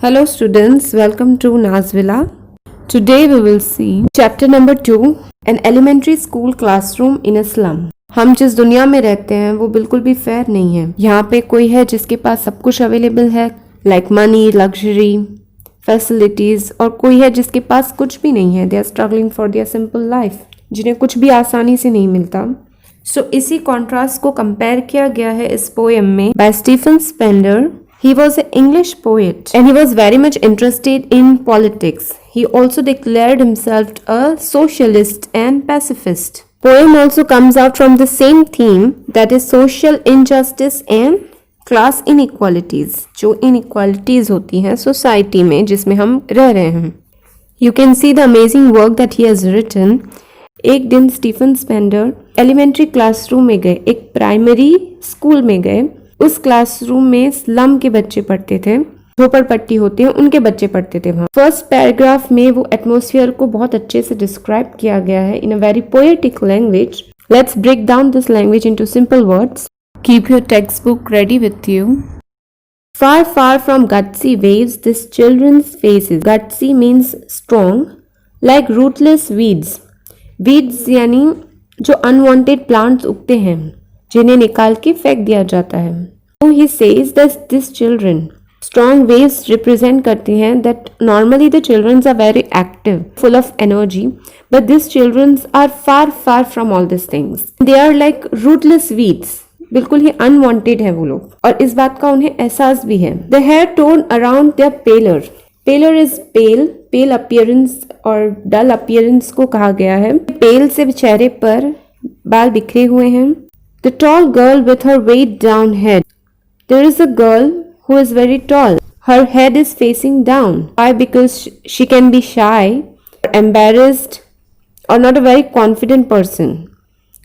Hello students, welcome to Nazvilla. Today we will see chapter number 2, an elementary school classroom in a slum. हम जिस दुनिया में रहते हैं वो बिल्कुल भी फेयर नहीं है। यहाँ पे कोई है जिसके पास सब कुछ अवेलेबल है, लाइक मनी, लग्जरी, फैसिलिटीज, और कोई है जिसके पास कुछ भी नहीं है। They are struggling for their simple life, जिन्हें कुछ भी आसानी से नहीं मिलता। इसी कॉन्ट्रास्ट को कंपेयर किया गया है इस पोएम में by Stephen Spender. He was an English poet and he was very much interested in politics. He also declared himself a socialist and pacifist. Poem also comes out from the same theme, that is social injustice and class inequalities. जो inequalities होती हैं society में जिसमें हम रह रहे हैं. You can see the amazing work that he has written. एक दिन स्टीफन स्पेंडर एलिमेंट्री क्लासरूम में गए, एक प्राइमरी स्कूल में गए. उस क्लासरूम में स्लम के बच्चे पढ़ते थे, झोपड़पट्टी होती है उनके बच्चे पढ़ते थे वहाँ. फर्स्ट पैराग्राफ में वो एटमॉस्फेयर को बहुत अच्छे से डिस्क्राइब किया गया है in a very poetic language. Let's break down this language into simple words. Keep your text book ready with you. Far, far from gutsy waves, this children's faces. Gutsy means strong, like rootless weeds. Weeds यानी जो unwanted plants उगते हैं, जिन्हें निकाल के फेंक दिया जाता है. So he says that this children, strong waves represent करते हैं that normally the children are very active, full of energy, but these children are far far from all these things. They are like rootless weeds. बिल्कुल ही unwanted है वो लोग, और इस बात का उन्हें एहसास भी है. The hair torn around their paler. Paler is pale, pale appearance और dull appearance को कहा गया है. Pale से चेहरे पर बाल बिखरे हुए हैं. The tall girl with her weighed down head. There is a girl who is very tall. Her head is facing down. Why? Because she can be shy, embarrassed, or not a very confident person.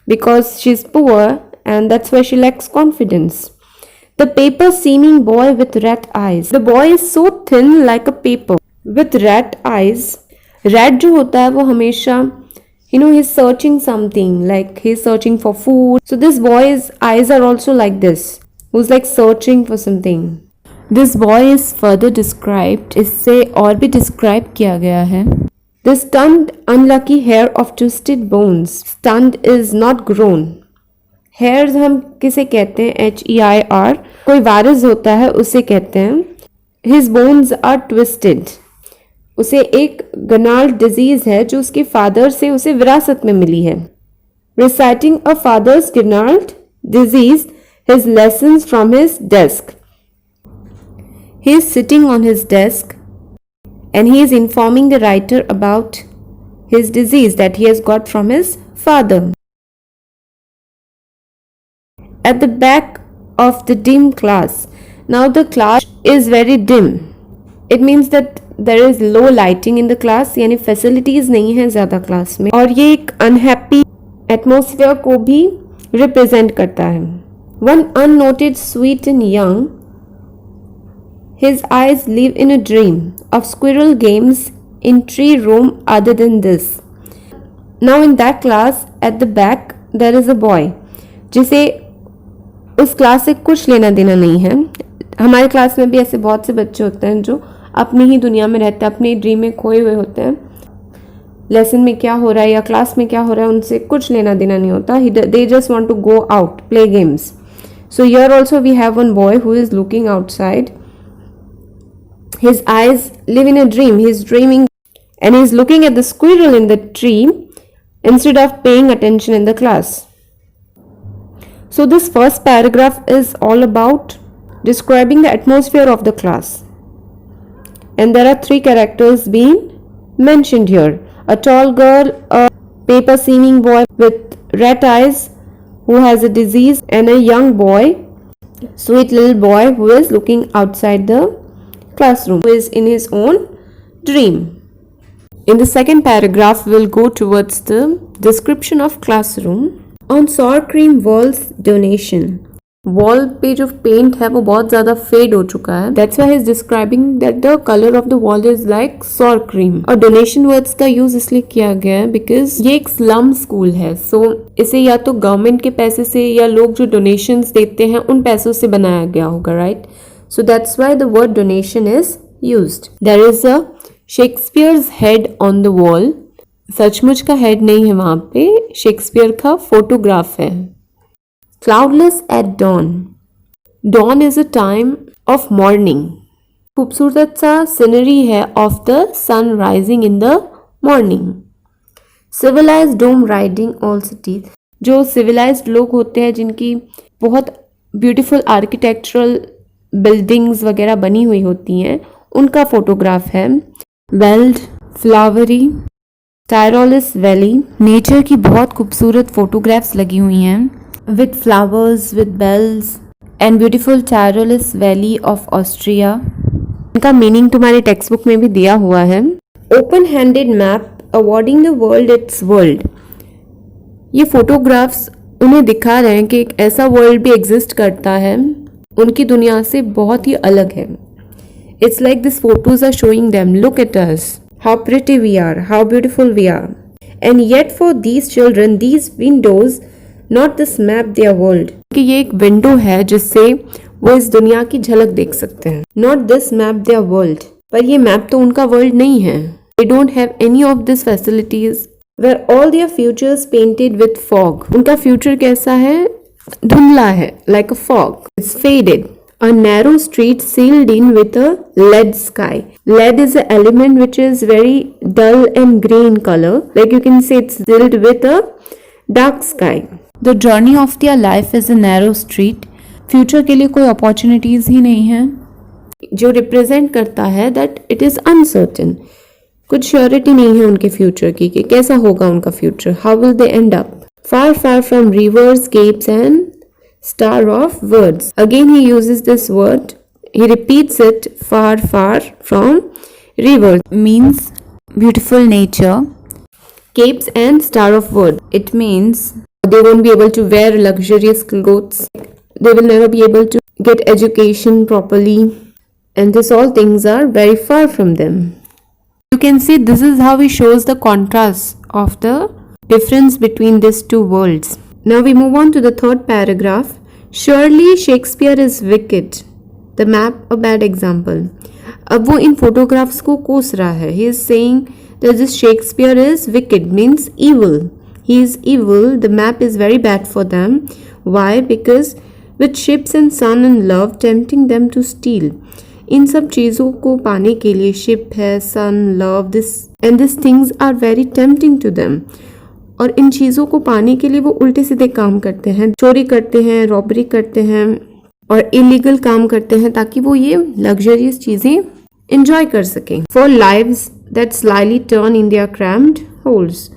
Because she is poor and that's why she lacks confidence. The paper seeming boy with rat eyes. The boy is so thin like a paper with rat eyes. Rat जो होता है वो हमेशा he's searching something, like he's searching for food. So this boy's eyes are also like this, who's like searching for something. This boy is further described. इससे और भी describe किया गया है. The stunned unlucky hair of twisted bones. Stunned is not grown. Hairs हम किसे कहते हैं? HEIR. कोई वायरस होता है उसे कहते हैं. His bones are twisted. उसे एक गनाल्ड डिजीज है जो उसके फादर से उसे विरासत में मिली है. Reciting a father's gnarled disease, his lessons from his desk. He is sitting on his desk and he is informing the writer about his disease that he has got from his father. At the back of the dim class. Now the class is very dim. It means that there is low lighting in the class, यानी facilities नहीं है ज़्यादा class में, और ये एक unhappy atmosphere को भी represent करता है. One unnoted, sweet and young, his eyes live in a dream of squirrel games in tree room other than this. Now in that class at the back there is a boy, जिसे उस class से कुछ लेना देना नहीं है. हमारे class में भी ऐसे बहुत से बच्चे होते हैं जो अपनी ही दुनिया में रहते हैं, अपनी ड्रीम में खोए हुए होते हैं. लेसन में क्या हो रहा है या क्लास में क्या हो रहा है उनसे कुछ लेना देना नहीं होता. They just want to go out, play games. So here also we have one boy who is looking outside. His eyes live in a dream. He is dreaming and he is looking at the squirrel in the tree instead of paying attention in the class. So this first paragraph is all about describing the atmosphere of the class. And there are three characters being mentioned here. A tall girl, a paper seeming boy with rat eyes who has a disease, and a young boy, sweet little boy who is looking outside the classroom, who is in his own dream. In the second paragraph, we'll go towards the description of classroom. On sour cream walls, donation. Wall पे जो paint है वो बहुत ज़्यादा fade हो चुका है. That's why he is describing that the color of the wall is like sour cream. और डोनेशन वर्ड्स का यूज इसलिए किया गया है बिकॉज ये एक स्लम स्कूल है. सो इसे या तो गवर्नमेंट के पैसे से या लोग जो डोनेशंस देते हैं उन पैसों से बनाया गया होगा, right? So that's why the word donation is used. There is a Shakespeare's head on the wall. सचमुच का हेड नहीं है वहां पे, शेक्सपियर का फोटोग्राफ है. Cloudless at dawn. Dawn is a time of morning. खूबसूरत सा सीनरी है of the sun rising in the morning. Civilized dome riding all cities. जो सिविलाइज्ड लोग होते हैं जिनकी बहुत ब्यूटीफुल आर्किटेक्चरल बिल्डिंग्स वगैरह बनी हुई होती हैं, उनका फोटोग्राफ है. Welled, flowery, Tyrolese valley. Nature की बहुत खूबसूरत फोटोग्राफ्स लगी हुई हैं with flowers, with bells and beautiful Tyrolese valley of Austria. इनका मीनिंग तुम्हारे टेक्स्ट बुक में भी दिया हुआ है. Open handed map awarding the world its world. ये फोटोग्राफ्स उन्हें दिखा रहे हैं कि एक ऐसा वर्ल्ड भी एग्जिस्ट करता है, उनकी दुनिया से बहुत ही अलग है. It's like this photos are showing them, look at us, how pretty we are, how beautiful we are. And yet for these children, these windows not this map their world. कि ये एक विंडो है जिससे वो इस दुनिया की झलक देख सकते हैं. Not this map their world. पर ये मैप तो उनका वर्ल्ड नहीं है. They don't have any of these facilities where all their futures painted with fog. उनका फ्यूचर कैसा है? धुंधला है, like a fog. It's faded. A narrow street sealed in with a lead sky. Lead is an element which is very dull and grey in color. Like you can say it's sealed with a dark sky. The journey of their life is a narrow street. Future के लिए कोई opportunities ही नहीं है. जो represent करता है that it is uncertain. कुछ surety नहीं है उनके future की कि कैसा होगा उनका future. How will they end up? Far, far from rivers, capes and star of words. Again he uses this word, he repeats it, far far from rivers means beautiful nature. Capes and star of words, it means they won't be able to wear luxurious clothes, they will never be able to get education properly, and this all things are very far from them. You can see this is how he shows the contrast of the difference between these two worlds. Now we move on to the third paragraph. Surely Shakespeare is wicked. The map a bad example. अब वो इन photographs को कोस रहा है. He is saying that this Shakespeare is wicked, means evil. He is evil. The map is very bad for them. Why? Because with ships and sun and love tempting them to steal. इन सब चीज़ों को पाने के लिए ship है, सन, love, this and these things are very tempting to them. और इन चीज़ों को पाने के लिए वो उल्टे सीधे काम करते हैं, चोरी करते हैं, रॉबरी करते हैं और इलीगल काम करते हैं ताकि वो ये लग्जरियस चीज़ें enjoy कर सकें. For lives that slyly turn in their cramped holes.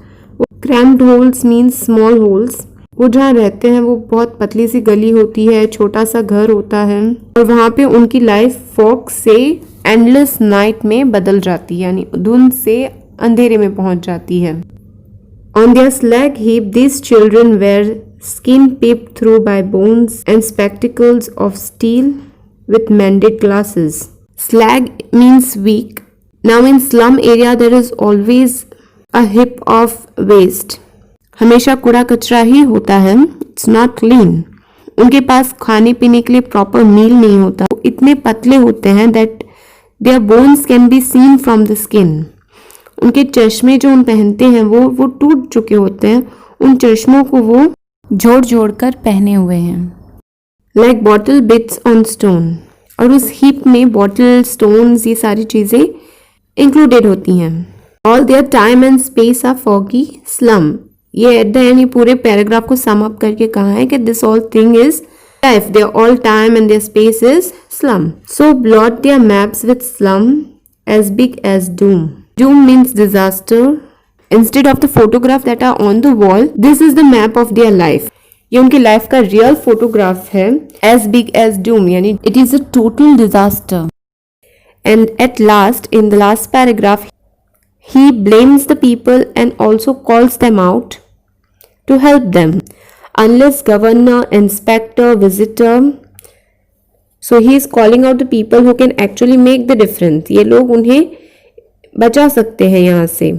Cramped holes means small holes. वो जहाँ रहते हैं वो बहुत पतली सी गली होती है, छोटा सा घर होता है और वहाँ पे उनकी लाइफ फॉग से एंडलेस नाइट में बदल जाती है, यानी धुंध से अंधेरे में पहुँच जाती है. On their slag heap, these children were skin peeped through by bones and spectacles of steel with mended glasses. Slag means weak. Now in slum area there is always a heap of waste. हमेशा कूड़ा कचरा ही होता है. It's not clean. उनके पास खाने पीने के लिए प्रॉपर मील नहीं होता. वो इतने पतले होते हैं that their bones can be seen from the skin. उनके चश्मे जो उन पहनते हैं वो टूट चुके होते हैं. उन चश्मों को वो जोड़ जोड़ कर पहने हुए हैं. Like bottle beads on stone. और उस हीप में बॉटल, स्टोन्स, ये सारी चीज़ें इंक्लूडेड होती हैं. All their time and space are foggy slum. ये एट द एंड ये पूरे पैराग्राफ को सम अप करके कहा है कि this all thing is life, their all time and their space is slum. So blot their maps with slum as big as doom. Doom means disaster. Instead of the photograph that are on the wall, this is the map of their life. ये उनकी life का real photograph है. As big as doom यानी it is a total disaster. And at last, in the last paragraph, he blames the people and also calls them out to help them. Unless governor, inspector, visitor, so he is calling out the people who can actually make the difference. ये लोग उन्हें बचा सकते हैं यहाँ से.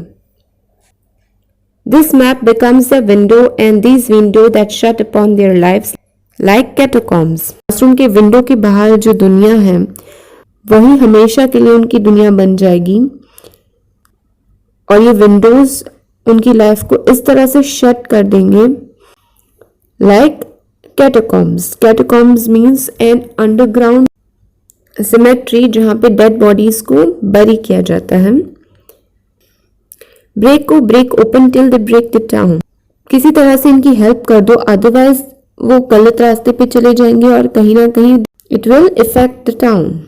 This map becomes the window and these window that shut upon their lives like catacombs. Classroom के window के बाहर जो दुनिया है वही हमेशा के लिए उनकी दुनिया बन जाएगी और ये विंडोज उनकी लाइफ को इस तरह से शट कर देंगे, like catacombs. Catacombs means an underground symmetry जहां पे डेड बॉडीज को बरी किया जाता है. ब्रेक को break open till they break the town. किसी तरह से इनकी हेल्प कर दो, अदरवाइज वो गलत रास्ते पे चले जाएंगे और कहीं ना कहीं it will effect the town.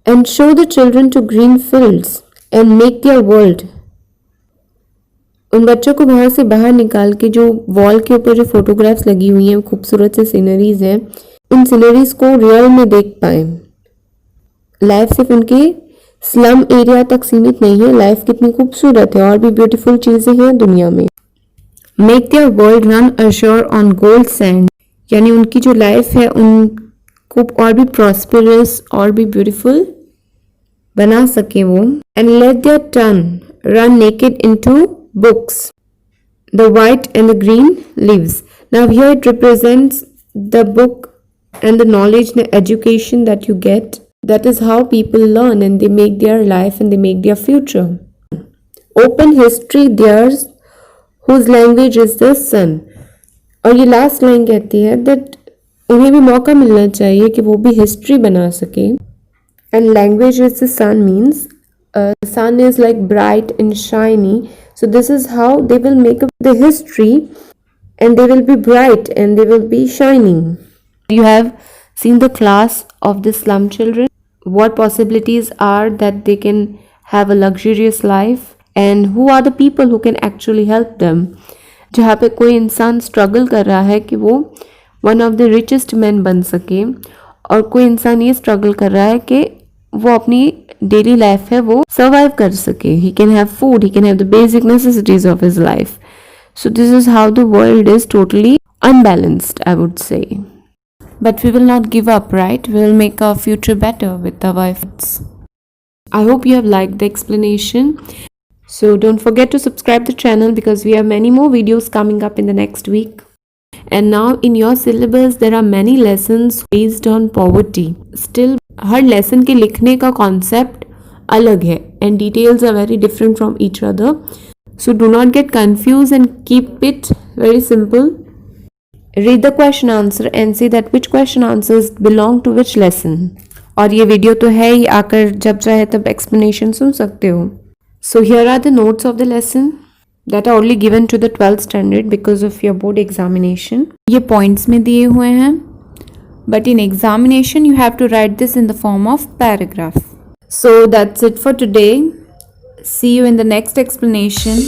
And show the children to green fields and make their world. उन बच्चों को घर से बाहर निकाल के जो वॉल के ऊपर जो फोटोग्राफ्स लगी हुई हैं, खूबसूरत से सीनरीज हैं, उन सीनरीज को रियल में देख पाए. लाइफ सिर्फ उनके स्लम एरिया तक सीमित नहीं है, लाइफ कितनी खूबसूरत है और भी ब्यूटीफुल चीजें हैं दुनिया में. Make their world run assure on gold sand, यानी उनकी जो लाइफ है उनको और भी प्रॉस्पेरस और भी ब्यूटीफुल बना सके वो. And let there turn run naked into books, the white and the green leaves. Now here it represents the book and the knowledge and the education that you get. That is how people learn and they make their life and they make their future. Open history theirs whose language is the sun. और ये last line कहती है that उन्हें भी मौका मिलना चाहिए कि वो भी हिस्ट्री बना सके. And language is the sun means sun is like bright and shiny. So this is how they will make up the history and they will be bright and they will be shining. You have seen the class of the slum children. What possibilities are that they can have a luxurious life and who are the people who can actually help them. जहाँ पे कोई इंसान struggle कर रहा है कि वो one of the richest men बन सके और कोई इंसान ये struggle कर रहा है कि वो अपनी डेली लाइफ है वो सर्वाइव कर सके. He can have food, he can have the basic necessities of his life. So this is how the world is totally unbalanced, I would say. But we will not give up, right? We will make our future better with our efforts. I hope you have liked the explanation. So don't forget to subscribe the channel because we have many more videos coming up in the next week. And now in your syllabus there are many lessons based on poverty. Still her lesson के लिखने का concept अलग है and details are very different from each other. So do not get confused and keep it very simple. Read the question answer and see that which question answers belong to which lesson. और ये video तो है ही, आकर जब चाहे तब explanation सुन सकते हो. So here are the notes of the lesson that are only given to the 12th standard because of your board examination. ये points में दिए हुए हैं. But in examination you have to write this in the form of paragraph. So that's it for today. See you in the next explanation.